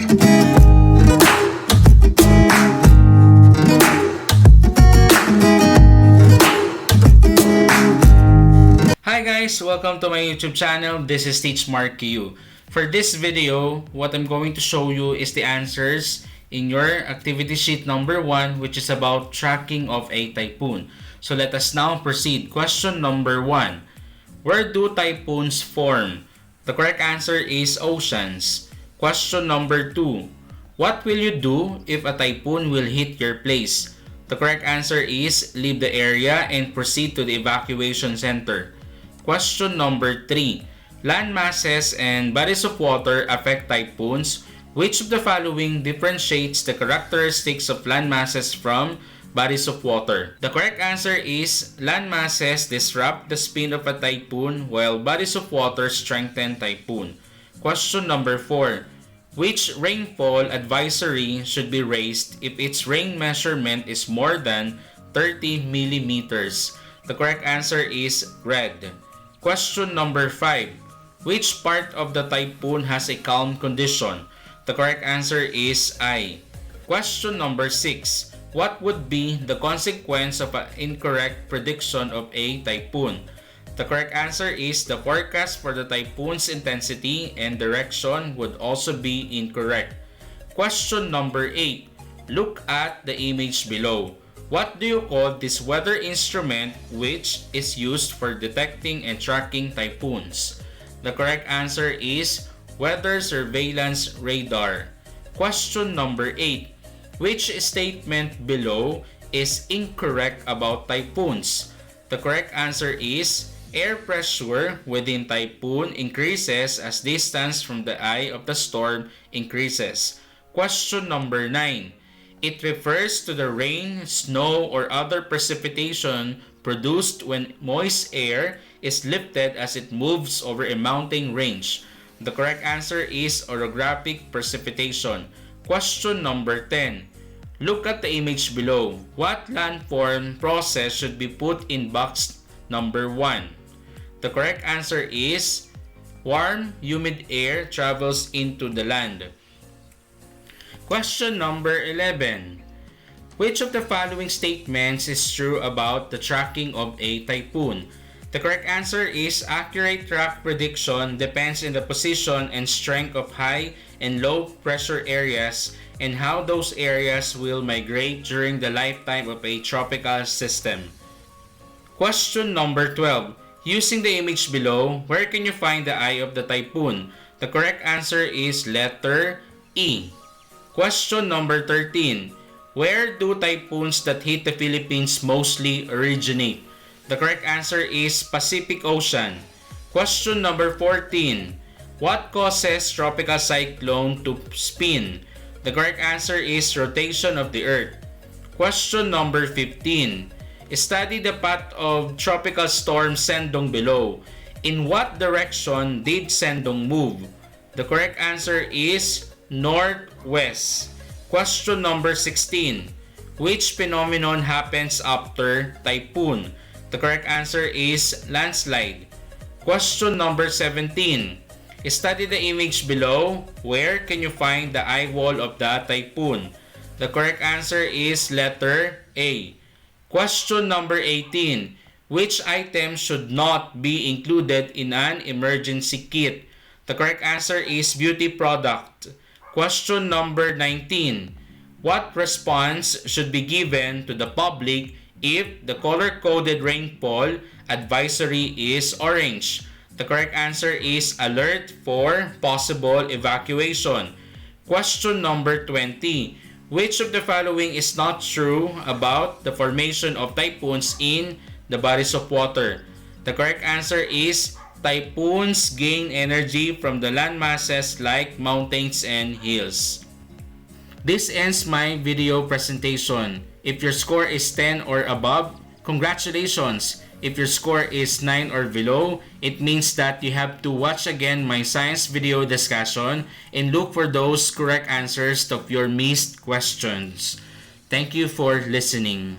Hi guys, welcome to my YouTube channel. This is Teach Mark Q. For this video, what I'm going to show you is the answers in your activity sheet number 1, which is about tracking of a typhoon. So let us now proceed. Question number 1. Where do typhoons form? The correct answer is oceans. Question number 2. What will you do if a typhoon will hit your place? The correct answer is leave the area and proceed to the evacuation center. Question number 3. Land masses and bodies of water affect typhoons. Which of the following differentiates the characteristics of land masses from bodies of water? The correct answer is land masses disrupt the spin of a typhoon while bodies of water strengthen typhoon. Question number 4. Which rainfall advisory should be raised if its rain measurement is more than 30 millimeters? The correct answer is red. Question number 5. Which part of the typhoon has a calm condition? The correct answer is I. Question number 6. What would be the consequence of an incorrect prediction of a typhoon? The correct answer is the forecast for the typhoon's intensity and direction would also be incorrect. Question number 8. Look at the image below. What do you call this weather instrument which is used for detecting and tracking typhoons? The correct answer is weather surveillance radar. Question number 8. Which statement below is incorrect about typhoons? The correct answer is air pressure within typhoon increases as distance from the eye of the storm increases. Question number 9. It refers to the rain, snow, or other precipitation produced when moist air is lifted as it moves over a mountain range. The correct answer is orographic precipitation. Question number 10. Look at the image below. What landform process should be put in box number 1? The correct answer is warm, humid air travels into the land. Question number 11. Which of the following statements is true about the tracking of a typhoon? The correct answer is accurate track prediction depends on the position and strength of high and low pressure areas and how those areas will migrate during the lifetime of a tropical system. Question number 12. Using the image below, where can you find the eye of the typhoon? The correct answer is letter E. Question number 13. Where do typhoons that hit the Philippines mostly originate? The correct answer is Pacific Ocean. Question number 14. What causes tropical cyclone to spin? The correct answer is rotation of the earth. Question number 15. Study the path of tropical storm Sendong below. In what direction did Sendong move? The correct answer is northwest. Question number 16. Which phenomenon happens after typhoon? The correct answer is landslide. Question number 17. Study the image below. Where can you find the eye wall of the typhoon? The correct answer is letter A. Question number 18. Which item should not be included in an emergency kit? The correct answer is beauty product. Question number 19. What response should be given to the public if the color-coded rainfall advisory is orange? The correct answer is alert for possible evacuation. Question number 20. Which of the following is not true about the formation of typhoons in the bodies of water? The correct answer is typhoons gain energy from the land masses like mountains and hills. This ends my video presentation. If your score is 10 or above, congratulations! If your score is 9 or below, it means that you have to watch again my science video discussion and look for those correct answers of your missed questions. Thank you for listening.